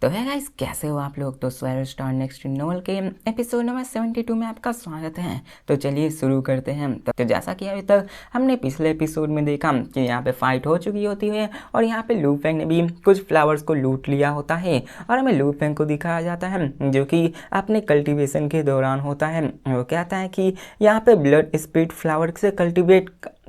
तो है गाइस, कैसे हो आप लोग। तो स्वेयर स्टार नेक्स्ट नोवेल के एपिसोड नंबर 72 में आपका स्वागत है। तो चलिए शुरू करते हैं। तो जैसा कि अभी तक हमने पिछले एपिसोड में देखा कि यहाँ पे फाइट हो चुकी होती है और यहाँ पे लू फेंग ने भी कुछ फ्लावर्स को लूट लिया होता है और हमें लू फेंग को दिखाया जाता है जो कि अपने कल्टिवेशन के दौरान होता है। वो कहता है कि यहाँ पे ब्लड स्पिरिट फ्लावर से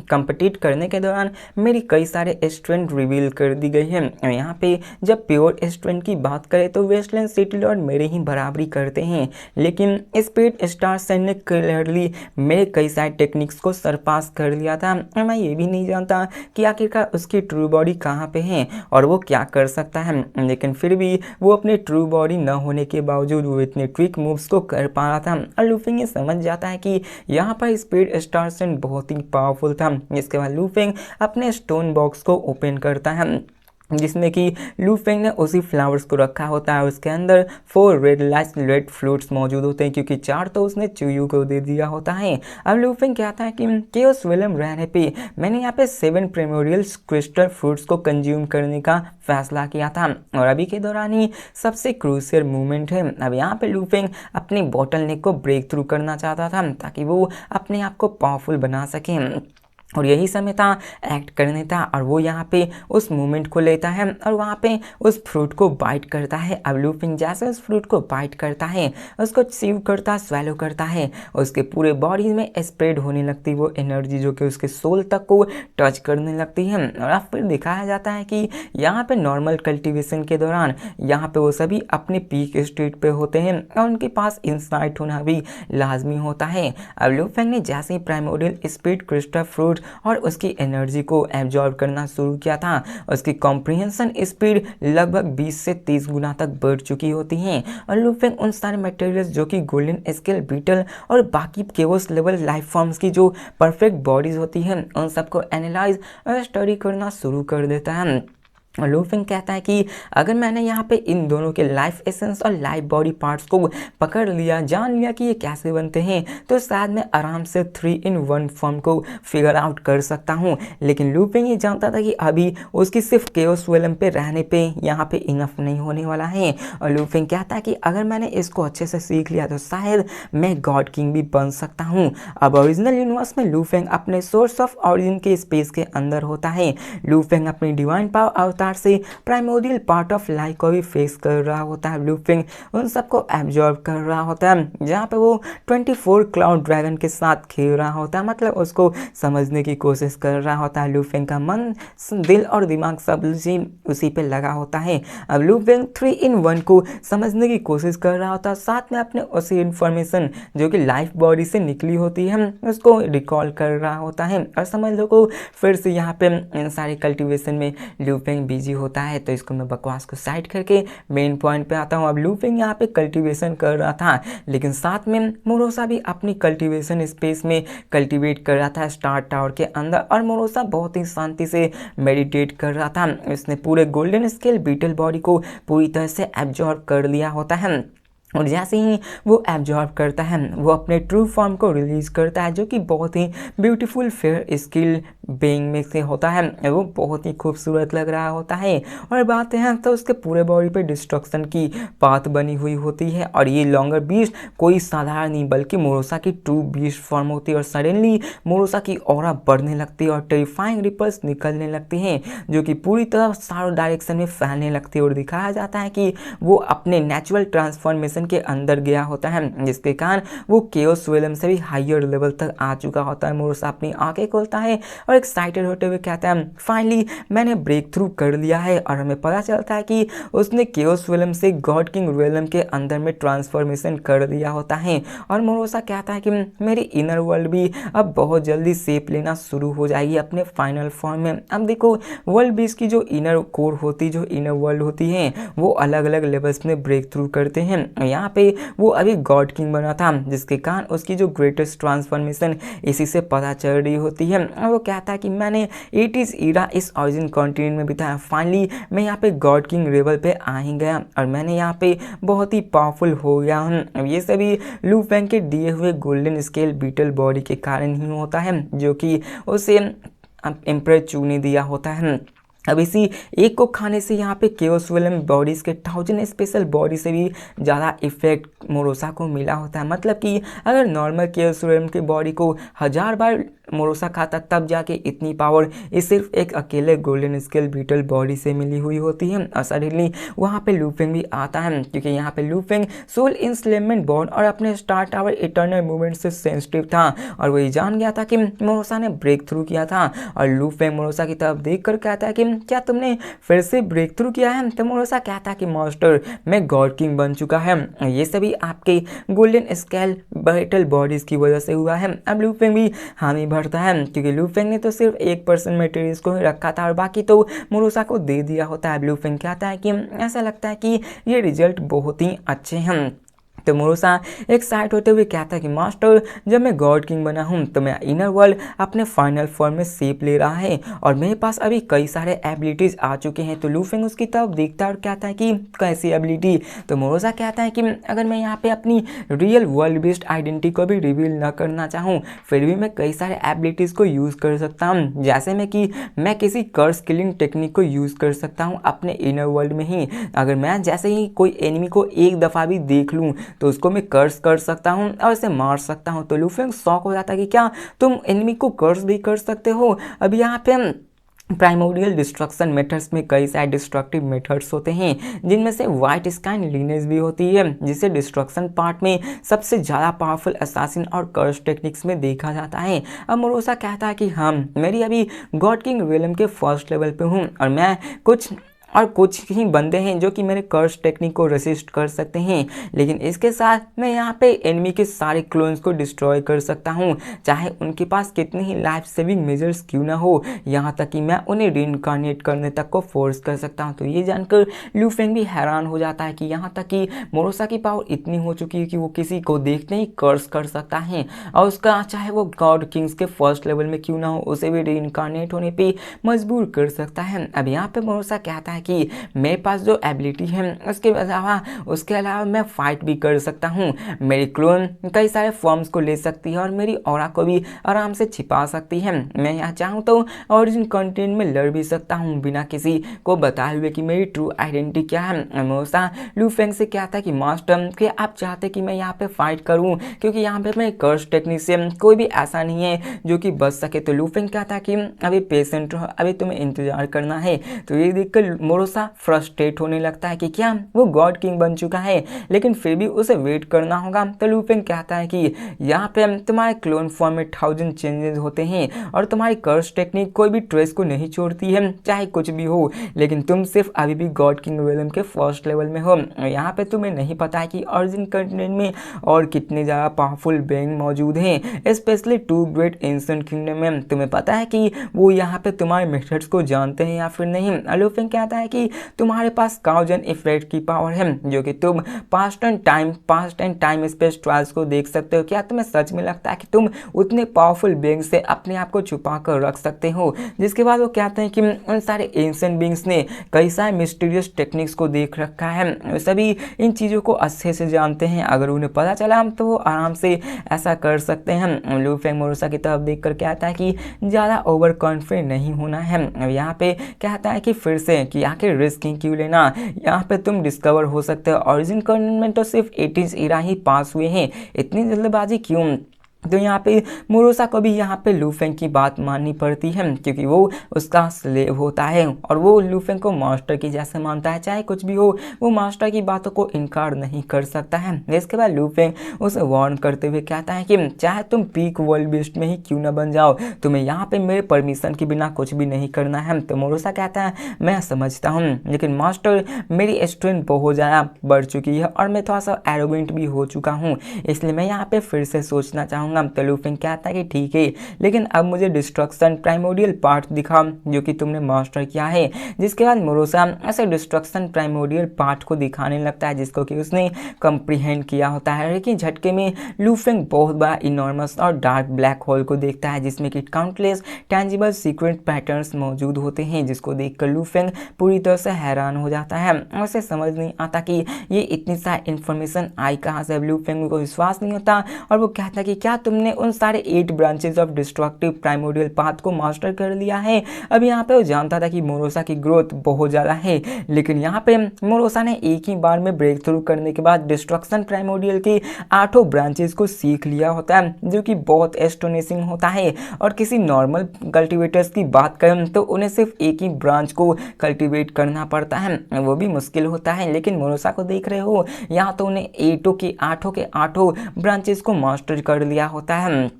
कंपीट करने के दौरान मेरी कई सारे स्ट्रेंथ रिवील कर दी गई है। यहाँ पे जब प्योर स्ट्रेंथ की बात करें तो वेस्टलैंड सिटी लॉर्ड मेरे ही बराबरी करते हैं, लेकिन स्पिरिट स्टार सन ने क्लियरली मेरे कई सारे टेक्निक्स को सरपास कर लिया था और मैं ये भी नहीं जानता कि आखिरकार उसकी ट्रू बॉडी कहाँ पे है और वो क्या कर सकता है, लेकिन फिर भी वो अपने ट्रू बॉडी न होने के बावजूद वो इतने ट्विक मूव्स को कर पा रहा था। और लूफी ये समझ जाता है कि यहाँ पर स्पिरिट स्टार सन बहुत ही पावरफुल था। इसके बाद लू फेंग अपने स्टोन बॉक्स को ओपन करता है जिसमें कि लू फेंग ने उसी फ्लावर्स को रखा होता है। उसके अंदर 4 रेड फ्रूट्स मौजूद होते हैं क्योंकि 4 तो उसने चूयू को दे दिया होता है। अब लू फेंग कहता है कि केओस विलम रहने पे मैंने यहाँ पे 7 प्रिमोरियल क्रिस्टल फ्रूट्स को कंज्यूम करने का फैसला किया था और अभी के दौरान ही सबसे क्रूशियल मूवमेंट है। अब यहाँ पे लू फेंग अपनी बॉटल नेक को ब्रेक थ्रू करना चाहता था ताकि वो अपने आप को पावरफुल बना सके और यही समय था एक्ट करने था और वो यहाँ पे उस मोमेंट को लेता है और वहाँ पे उस फ्रूट को बाइट करता है। अब लू फेंग जैसे उस फ्रूट को बाइट करता है, उसको सीव करता, स्वेलो करता है, उसके पूरे बॉडी में स्प्रेड होने लगती वो एनर्जी जो कि उसके सोल तक को टच करने लगती है। और अब फिर दिखाया जाता है कि यहाँ पे नॉर्मल कल्टिवेशन के दौरान यहाँ पे वो सभी अपने पीक स्टेट पे होते हैं और उनके पास इंसाइट होना भी लाजमी होता है। अब लू फेंग ने जैसे ही प्राइमोरियल स्पिरिट क्रिस्टल फ्रूट और उसकी एनर्जी को एब्जॉर्ब करना शुरू किया था, उसकी कॉम्प्रिहेंशन स्पीड लगभग 20 से 30 गुना तक बढ़ चुकी होती है। और लू फेंग उन सारे मटेरियल्स जो कि गोल्डन स्केल बीटल और बाकी केओस लेवल लाइफ फॉर्म्स की जो परफेक्ट बॉडीज होती हैं उन सबको एनालाइज और स्टडी करना शुरू कर देता है। लू फेंग कहता है कि अगर मैंने यहाँ पे इन दोनों के लाइफ एसेंस और लाइफ बॉडी पार्ट्स को पकड़ लिया, जान लिया कि ये कैसे बनते हैं, तो शायद मैं आराम से 3 in 1 फॉर्म को फिगर आउट कर सकता हूँ। लेकिन लू फेंग ये जानता था कि अभी उसकी सिर्फ केओस वेलम पे रहने पे यहाँ पे इनफ नहीं होने वाला है। और लू फेंग कहता है कि अगर मैंने इसको अच्छे से सीख लिया तो शायद मैं गॉड किंग भी बन सकता हूँ। अब ओरिजिनल यूनिवर्स में लू फेंग अपने सोर्स ऑफ ऑरिजिन के स्पेस के अंदर होता है। लू फेंग अपनी डिवाइन पावर अवतार से प्राइमोरियल पार्ट ऑफ लाइफ को भी फेस कर रहा होता है। लू फेंग उन सबको एब्जॉर्ब कर रहा होता है जहाँ पे वो 24 क्लाउड ड्रैगन के साथ खेल रहा होता है, मतलब उसको समझने की कोशिश कर रहा होता है। लू फेंग का मन, दिल और दिमाग सब उसी पे लगा होता है। अब लू फेंग 3 in 1 को समझने की कोशिश कर रहा होता है, साथ में अपने उसी इंफॉर्मेशन जो कि लाइफ बॉडी से निकली होती है उसको रिकॉल कर रहा होता है। और समझ लो को फिर से यहाँ पे इन सारे कल्टिवेशन में लू फेंग बिजी होता है। तो इसको मैं बकवास को साइड करके मेन पॉइंट पे आता हूँ। अब लू फेंग यहाँ पे कल्टीवेशन कर रहा था, लेकिन साथ में मोरोसा भी अपनी कल्टीवेशन स्पेस में कल्टीवेट कर रहा था स्टार टावर के अंदर। और मोरोसा बहुत ही शांति से मेडिटेट कर रहा था। इसने पूरे गोल्डन स्केल बीटल बॉडी को पूरी तरह से एब्जॉर्ब कर लिया होता है और जैसे ही वो एब्जॉर्ब करता है वो अपने ट्रू फॉर्म को रिलीज करता है जो कि बहुत ही ब्यूटीफुल फेयर स्किल बीइंग में से होता है। वो बहुत ही खूबसूरत लग रहा होता है और बात है तो उसके पूरे बॉडी पे डिस्ट्रक्शन की पाथ बनी हुई होती है। और ये लॉन्गर बीस्ट कोई साधारण नहीं बल्कि मोरोसा की ट्रू बीस्ट फॉर्म होती है। और सडनली मोरोसा की ऑरा बढ़ने लगती है और टेरिफाइंग रिपल्स निकलने लगती हैं जो कि पूरी तरह चारों डायरेक्शन में फैलने लगती है। और दिखाया जाता है कि वो अपने नेचुरल ट्रांसफॉर्मेशन के अंदर गया होता है जिसके कारण वो केओस वेलम से भी हायर लेवल तक आ चुका होता है। मोरोसा अपनी आंखें खोलता है और एक्साइटेड होते हुए कहता है फाइनली मैंने ब्रेक थ्रू कर लिया है। और हमें पता चलता है कि उसने केओस वेलम से गॉड किंग वेलम के अंदर में ट्रांसफॉर्मेशन कर दिया होता है। और मोरोसा कहता है कि मेरी इनर वर्ल्ड भी अब बहुत जल्दी शेप लेना शुरू हो जाएगी अपने फाइनल फॉर्म में। अब देखो वर्ल्ड बीस की जो इनर कोर होती, जो इनर वर्ल्ड होती है वो अलग अलग लेवल्स में ब्रेक थ्रू करते हैं। यहाँ पे वो अभी गॉड किंग बना था जिसके कारण उसकी जो ग्रेटेस्ट ट्रांसफॉर्मेशन इसी से पता चल रही होती है। और वो कहता है कि मैंने 80s ईरा इस ऑरिजिन कॉन्टिनेंट में बिताया, फाइनली मैं यहाँ पे गॉड किंग लेवल पे आ ही गया और मैंने यहाँ पे बहुत ही पावरफुल हो गया हूँ। ये सभी लू फेंग के दिए हुए गोल्डन स्केल बीटल बॉडी के कारण ही होता है जो कि उसे एम्परर चू ने दिया होता है। अब इसी एक को खाने से यहाँ पे केओस विलन बॉडीज़ के 1000 स्पेशल बॉडी से भी ज़्यादा इफेक्ट मोरोसा को मिला होता है। मतलब कि अगर नॉर्मल केओस विलन की बॉडी को 1000 बार मोरोसा खाता तब जाके इतनी पावर इस सिर्फ एक अकेले गोल्डन स्केल बीटल बॉडी से मिली हुई होती है। और सडनली वहाँ पे लूफिंग भी आता है, क्योंकि यहाँ पे लूफिंग सोल इंस्लेमेंट बॉन्ड और अपने स्टार टावर इटर्नल मूवमेंट से सेंसिटिव था और वही जान गया था कि मोरोसा ने ब्रेक थ्रू किया था। और लूफिंग मोरोसा की तरफ देख कर कहता है कि क्या तुमने फिर से ब्रेक थ्रू किया है? तो मोरोसा कहता है कि मास्टर मैं गॉड किंग बन चुका है, ये सभी आपके गोल्डन स्केल बैटल बॉडीज की वजह से हुआ है। अब लूफिंग भी हामी भरता है, क्योंकि लूफिंग ने तो सिर्फ 1% मटेरियल्स को ही रखा था और बाकी तो मोरोसा को दे दिया होता है। लूफिंग कहता है कि ऐसा लगता है कि ये रिजल्ट बहुत ही अच्छे हैं। तो मोरोसा एक साइड होते हुए कहता है कि मास्टर जब मैं गॉड किंग बना हूँ तो मैं इनर वर्ल्ड अपने फाइनल फॉर्म में शेप ले रहा है और मेरे पास अभी कई सारे एबिलिटीज आ चुके हैं। तो लूफिंग उसकी तरफ देखता है और कहता है कि कैसी एबिलिटी? तो मोरोसा कहता है कि अगर मैं यहाँ पे अपनी रियल वर्ल्ड बेस्ड आइडेंटिटी को भी रिवील न करना चाहूँ फिर भी मैं कई सारे एबिलिटीज़ को यूज़ कर सकता हूँ, जैसे मैं कि मैं किसी कर्स किलिंग टेक्निक को यूज़ कर सकता हूँ अपने इनर वर्ल्ड में ही। अगर मैं जैसे ही कोई एनिमी को एक दफ़ा भी देख लूँ तो उसको मैं कर्स कर सकता हूँ और उसे मार सकता हूँ। तो लूफिंग शॉक हो जाता है कि क्या तुम एनिमी को कर्स भी कर सकते हो? अब यहाँ पे प्राइमोरियल डिस्ट्रक्शन मेथड्स में कई सारे डिस्ट्रक्टिव मेथड्स होते हैं, जिनमें से वाइट स्काइन लीनेज भी होती है, जिसे डिस्ट्रक्शन पार्ट में सबसे ज़्यादा पावरफुल असासिन और कर्स टेक्निक्स में देखा जाता है। अब मोरोसा कहता है कि हम मेरी अभी गॉड किंग रियलम के फर्स्ट लेवल पे हूँ और मैं कुछ ही बंदे हैं जो कि मेरे कर्स टेक्निक को रेसिस्ट कर सकते हैं, लेकिन इसके साथ मैं यहाँ पे एनिमी के सारे क्लोन्स को डिस्ट्रॉय कर सकता हूँ, चाहे उनके पास कितने ही लाइफ सेविंग मेजर्स क्यों ना हो, यहाँ तक कि मैं उन्हें रीइंकार्नेट करने तक को फोर्स कर सकता हूँ। तो ये जानकर लूफिंग भी हैरान हो जाता है कि यहाँ तक कि मोरोसा की पावर इतनी हो चुकी है कि वो किसी को देखते ही कर्स कर सकता है और उसका चाहे वो गॉड किंग्स के फर्स्ट लेवल में क्यों ना हो उसे भी रीइंकार्नेट होने पर मजबूर कर सकता है। अब यहाँ पे मोरोसा कहता है कि मेरे पास जो एबिलिटी है उसके अलावा मैं फाइट भी कर सकता हूँ। मेरी क्लोन कई सारे फॉर्म्स को ले सकती है और मेरी ऑरा को भी आराम से छिपा सकती है। मैं यहाँ चाहूँ तो ओरिजिन कंटेंट में लड़ भी सकता हूँ बिना किसी को बताए हुए कि मेरी ट्रू आइडेंटिटी क्या है। मोरोसा लूफिंग से कहता है कि मास्टर कि आप चाहते कि मैं यहाँ पे फाइट करूँ, क्योंकि यहाँ पे मैं कर्स टेक्निक से कोई भी ऐसा नहीं है जो कि बच सके। तो लूफिंग कहता है कि अभी पेशेंट रहो, अभी तुम्हें इंतजार करना है। तो ये देखकर मोरोसा फ्रस्ट्रेट होने लगता है कि क्या वो गॉड किंग बन चुका है, लेकिन फिर भी उसे वेट करना होगा। तो लूफिंग कहता है कि यहाँ पे तुम्हारे क्लोन फॉर्म में 1000 चेंजेस होते हैं और तुम्हारी कर्स टेक्निक कोई भी ट्रेस को नहीं छोड़ती है, चाहे कुछ भी हो, लेकिन तुम सिर्फ अभी भी गॉड किंग रियलम के फर्स्ट लेवल में हो। यहाँ पे तुम्हें नहीं पता है कि ओरिजिन कंटिनेंट में और कितने ज़्यादा पावरफुल बेइंग मौजूद हैं, स्पेशली 2 ग्रेट एंशिएंट किंगडम में। तुम्हें पता है कि वो यहाँ पे तुम्हारे मेथड्स को जानते हैं या फिर नहीं? लूफिंग कहता है कि तुम्हारे पास काउजन इफेक्ट की पावर है, जो कि तुम past and time space trials को देख सकते हो। क्या तुम्हें सच में लगता है कि तुम उतने पावरफुल बीइंग से अपने आप को छुपा कर रख सकते हो? जिसके बाद वो कहते हैं कि उन सारे एंशिएंट बीइंग्स ने कई सारे मिस्टीरियस टेक्निक्स को देख रखा है, सभी इन चीज़ों को अच्छे से जानते हैं, अगर उन्हें पता चला तो वो आराम से ऐसा कर सकते हैं। लूफिंग मोरोसा की तरफ देख कर कहता है कि ज़्यादा ओवर कॉन्फिडेंट नहीं होना है। यहाँ पे कहता है कि फिर से कि आखिर रिस्क क्यों लेना, यहाँ पे तुम डिस्कवर हो सकते हो। ओरिजिन कंटेंट में तो सिर्फ 80s एरा ही पास हुए हैं, इतनी जल्दबाजी क्यों? तो यहाँ पे मोरोसा को भी यहाँ पे लूफिंग की बात माननी पड़ती है, क्योंकि वो उसका स्लेव होता है और वो लूफिंग को मास्टर की जैसे मानता है। चाहे कुछ भी हो वो मास्टर की बातों को इनकार नहीं कर सकता है। इसके बाद लूफिंग उसे वार्न करते हुए कहता है कि चाहे तुम पीक वर्ल्ड बेस्ट में ही क्यों ना बन जाओ, तुम्हें यहाँ पे मेरे परमिशन के बिना कुछ भी नहीं करना है। तो मोरोसा कहता है मैं समझता हूँ, लेकिन मास्टर मेरी स्ट्रेंथ बहुत ज़्यादा बढ़ चुकी है और मैं थोड़ा सा एरोगेंट भी हो चुका हूँ, इसलिए मैं यहाँ पे फिर से सोचना चाहूँगा। तो लूफिंग कहता है कि ठीक है, लेकिन अब मुझे डिस्ट्रक्शन प्राइमोरियल पार्ट दिखा जो कि तुमने मास्टर किया है। जिसके बाद मोरोसा ऐसे डिस्ट्रक्शन प्राइमोरियल पार्ट को दिखाने लगता है जिसको कि उसने कंप्रीहेंड किया होता है, लेकिन झटके में लूफिंग बहुत बड़ा इनॉर्मस और डार्क ब्लैक होल को देखता है जिसमें कि काउंटलेस टेंजिबल सीक्वेंट पैटर्न्स मौजूद होते हैं, जिसको देखकर लूफिंग पूरी तरह से हैरान हो जाता है। उसे समझ नहीं आता कि ये इतनी सारी इन्फॉर्मेशन आई कहाँ से। लूफिंग को विश्वास नहीं होता और वो कहता है कि क्या तुमने उन सारे 8 branches of destructive primordial path को मास्टर कर लिया है। अब यहाँ पे वो जानता था कि मोरोसा की ग्रोथ बहुत ज़्यादा है, लेकिन यहाँ पे मोरोसा ने एक ही बार में ब्रेक थ्रू करने के बाद डिस्ट्रक्शन प्राइमोडियल के 8 ब्रांचेस को सीख लिया होता है, जो कि बहुत एस्टोनिशिंग होता है। और किसी नॉर्मल कल्टिवेटर्स की बात करें तो उन्हें सिर्फ एक ही ब्रांच को कल्टीवेट करना पड़ता है, वो भी मुश्किल होता है। लेकिन मोरोसा को देख रहे हो, यहाँ तो उन्हें 8 के 8 ब्रांचेस को मास्टर कर लिया होता है।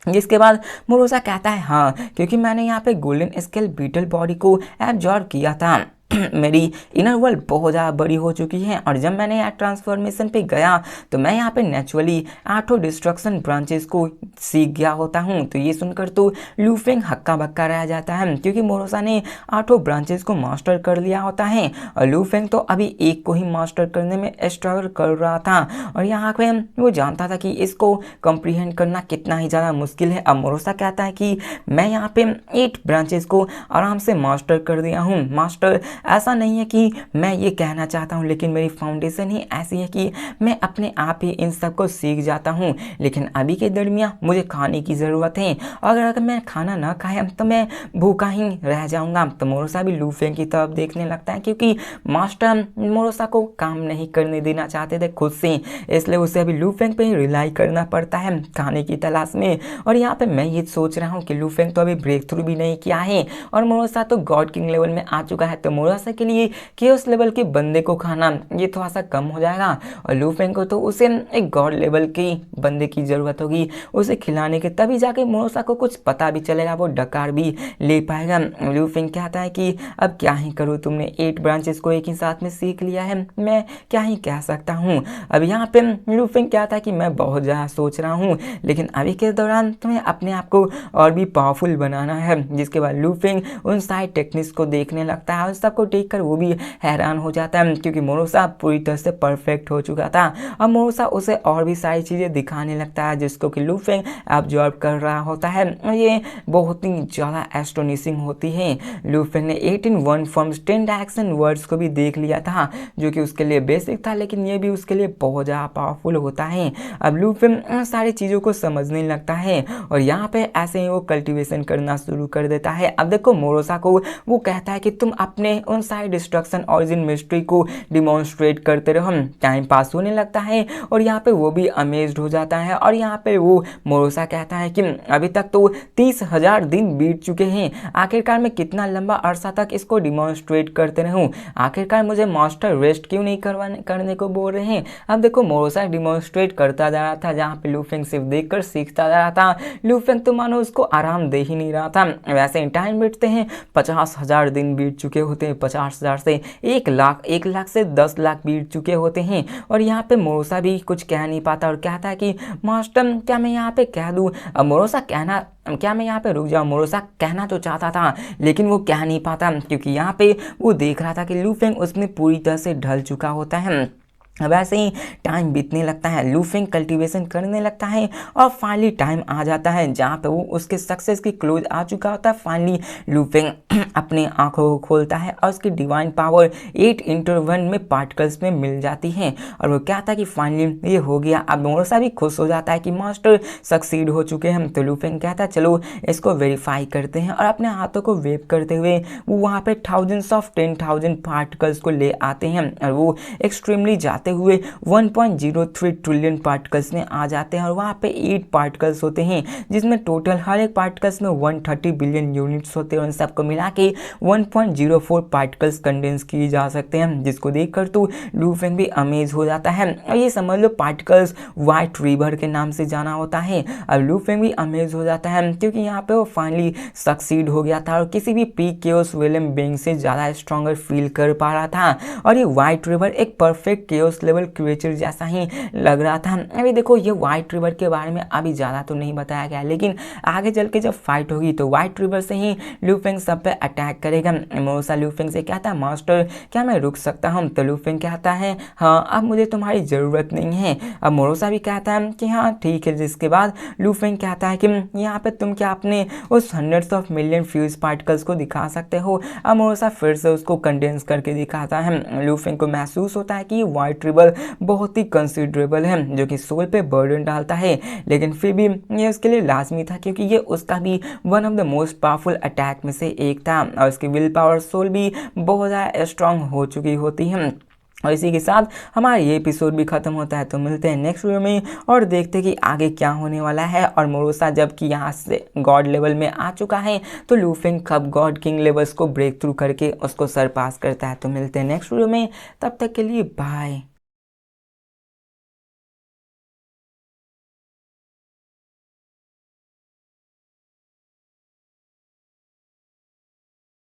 जिसके बाद मोरोसा कहता है हाँ, क्योंकि मैंने यहाँ पे गोल्डन स्केल बीटल बॉडी को एब्जॉर्ब किया था, मेरी इनर वर्ल्ड बहुत ज़्यादा बड़ी हो चुकी है। और जब मैंने यहाँ ट्रांसफॉर्मेशन पे गया तो मैं यहाँ पे नेचुरली 8 डिस्ट्रक्शन ब्रांचेस को सीख गया होता हूँ। तो ये सुनकर तो लू फेंग हक्का बक्का रह जाता है, क्योंकि मोरोसा ने 8 ब्रांचेस को मास्टर कर लिया होता है और लू फेंग तो अभी एक को ही मास्टर करने में स्ट्रगल कर रहा था। और यहाँ पे वो जानता था कि इसको कंप्रीहेंड करना कितना ही ज़्यादा मुश्किल है। अब मोरोसा कहता है कि मैं यहाँ पे 8 ब्रांचेस को आराम से मास्टर कर दिया हूँ। मास्टर ऐसा नहीं है कि मैं ये कहना चाहता हूँ, लेकिन मेरी फाउंडेशन ही ऐसी है कि मैं अपने आप ही इन सब को सीख जाता हूँ। लेकिन अभी के दरमियान मुझे खाने की ज़रूरत है, अगर मैं खाना ना खाया तो मैं भूखा ही रह जाऊँगा। तो मोरोसा भी लू फेंग की तरफ देखने लगता है, क्योंकि मास्टर मोरोसा को काम नहीं करने देना चाहते थे खुद से, इसलिए उसे अभी लू फेंग पे ही रिलाई करना पड़ता है खाने की तलाश में। और यहाँ पे मैं ये सोच रहा हूँ कि लू फेंग तो अभी ब्रेक थ्रू भी नहीं किया है और मोरोसा तो गॉड किंग लेवल में आ चुका है, तो मोरोसा के लिए केओस लेवल के बंदे को खाना ये थोड़ा सा कम हो जाएगा। और लू फेंग को तो उसे एक गॉड लेवल के बंदे की ज़रूरत होगी उसे खिलाने के, तभी जाके मोरोसा को कुछ पता भी चलेगा, वो डकार भी ले पाएगा। लू फेंग कहता है कि अब क्या ही करूँ, तुमने 8 ब्रांचेस को एक ही साथ में सीख लिया है, मैं क्या ही कह सकता हूँ। अब यहाँ पे लू फेंग कहता है कि मैं बहुत ज़्यादा सोच रहा हूँ, लेकिन अभी के दौरान तुम्हें अपने आप को और भी पावरफुल बनाना है। जिसके बाद लू फेंग उन सारे टेक्निक्स को देखने लगता है और सबको देखकर वो भी हैरान हो जाता है, क्योंकि मोरोसा पूरी तरह से परफेक्ट हो चुका था। अब मोरोसा उसे और भी सारी चीज़ें दिखाने लगता है जिसको कि लू फेंग ऑब्जर्व कर रहा होता है। ये बहुत ही ज़्यादा एस्टोनिशिंग होती है। लू फेंग ने 18 वन फॉर्म्स 10 डायरेक्शन वर्ड्स को भी देख लिया था, जो कि उसके लिए बेसिक था, लेकिन ये भी उसके लिए बहुत ज़्यादा पावरफुल होता है। अब लू फेंग सारी चीज़ों को समझने लगता है और यहाँ पे ऐसे ही वो कल्टिवेशन करना शुरू कर देता है। अब देखो मोरोसा को वो कहता है कि तुम अपने उन सारे डिस्ट्रक्शन ऑरिजिन मिस्ट्री को डिमॉन्स्ट्रेट करते रहो। टाइम पास होने लगता है और यहाँ पे वो भी अमेज्ड हो जाता है। और यहाँ पे वो मोरोसा कहता है कि अभी तक तो 30,000 दिन बीत चुके हैं, आखिरकार मैं कितना लंबा अरसा तक इसको डिमॉन्स्ट्रेट करते रहूं, आखिरकार मुझे मास्टर रेस्ट क्यों नहीं करने को बोल रहे हैं। अब देखो मोरोसा डिमॉन्स्ट्रेट करता जा रहा था, जहाँ पे लू फेंग सिर्फ देखकर सीखता जा रहा था। लू फेंग तो मानो उसको आराम दे ही नहीं रहा था। वैसे ही टाइम बीतते हैं, 50,000 दिन बीत चुके होते हैं, 50,000 से 1 लाख, 1 लाख से 10 लाख बीत चुके होते हैं। और यहाँ पे मोरोसा भी कुछ कह नहीं पाता और कहता है कि मास्टर क्या मैं यहाँ पे कह दूँ। अब मोरोसा कहना क्या मैं यहाँ पे रुक जाऊँ, मोरोसा कहना तो चाहता था लेकिन वो कह नहीं पाता, क्योंकि यहाँ पे वो देख रहा था कि लू फेंग उसमें पूरी तरह से ढल चुका होता है। अब ऐसे ही टाइम बीतने लगता है, लू फेंग कल्टीवेशन करने लगता है और फाइनली टाइम आ जाता है जहाँ पे वो उसके सक्सेस की क्लोज आ चुका होता है। फाइनली लू फेंग अपनी आंखों को खोलता है और उसकी डिवाइन पावर 8x1 में पार्टिकल्स में मिल जाती है और वो कहता है कि फाइनली ये हो गया। अब मोरोसा भी खुश हो जाता है कि मास्टर सक्सीड हो चुके हैं। तो लू फेंग कहता है चलो इसको वेरीफाई करते हैं और अपने हाथों को वेव करते हुए वो वहाँ पे थाउजेंड्स ऑफ 10,000 पार्टिकल्स को ले आते हैं और वो एक्सट्रीमली हुए 1.03 ट्रिलियन पार्टिकल्स में आ जाते हैं। और वहाँ पे 8 पार्टिकल्स होते हैं, जिसमें टोटल हर एक पार्टिकल्स में 130 बिलियन यूनिट्स होते हैं और इन सबको मिला के 1.04 पार्टिकल्स कंडेंस किए जा सकते हैं, जिसको देखकर तो लू फेंग भी अमेज हो जाता है। और ये समझ लो पार्टिकल्स व्हाइट रिवर के नाम से जाना होता है। अब लू फेंग भी अमेज हो जाता है, क्योंकि यहाँ पे वो फाइनली सक्सीड हो गया था और किसी भी पीक केओस विलियम बीइंग से ज़्यादा स्ट्रॉन्गर फील कर पा रहा था। और ये व्हाइट रिवर एक परफेक्ट केओस लेवल क्रिएचर जैसा ही लग रहा था। अभी देखो ये व्हाइट रिवर के बारे में अभी ज़्यादा तो नहीं बताया गया, लेकिन आगे चल के जब फाइट होगी तो व्हाइट रिवर से ही लू फेंग सब पे अटैक करेगा। मोरोसा लू फेंग से कहता है मास्टर क्या मैं रुक सकता हूँ। तो लू फेंग कहता है हाँ अब मुझे तुम्हारी ज़रूरत नहीं है। अब मोरोसा भी कहता है कि हाँ ठीक है। जिसके बाद लू फेंग कहता है कि यहाँ पे तुम क्या अपने उस hundreds of million fuse particles को दिखा सकते हो। अब मोरोसा फिर से उसको कंडेंस करके दिखाता है। लू फेंग को महसूस होता है कि व्हाइट ट्रिबल बहुत ही कंसिडरेबल है, जो कि सोल पे बर्डन डालता है, लेकिन फिर भी ये उसके लिए लाजमी था क्योंकि ये उसका भी one of the most powerful attack में से एक था और उसकी विल पावर सोल भी बहुत ज़्यादा स्ट्रांग हो चुकी होती है। और इसी के साथ हमारा ये एपिसोड भी खत्म होता है। तो मिलते हैं नेक्स्ट वीडियो में और देखते हैं कि आगे क्या होने वाला है। और मोरोसा जबकि यहाँ से गॉड लेवल में आ चुका है तो लूफिंग कब गॉड किंग लेवल्स को ब्रेक थ्रू करके उसको सरपास करता है। तो मिलते हैं नेक्स्ट वीडियो में, तब तक के लिए बाय।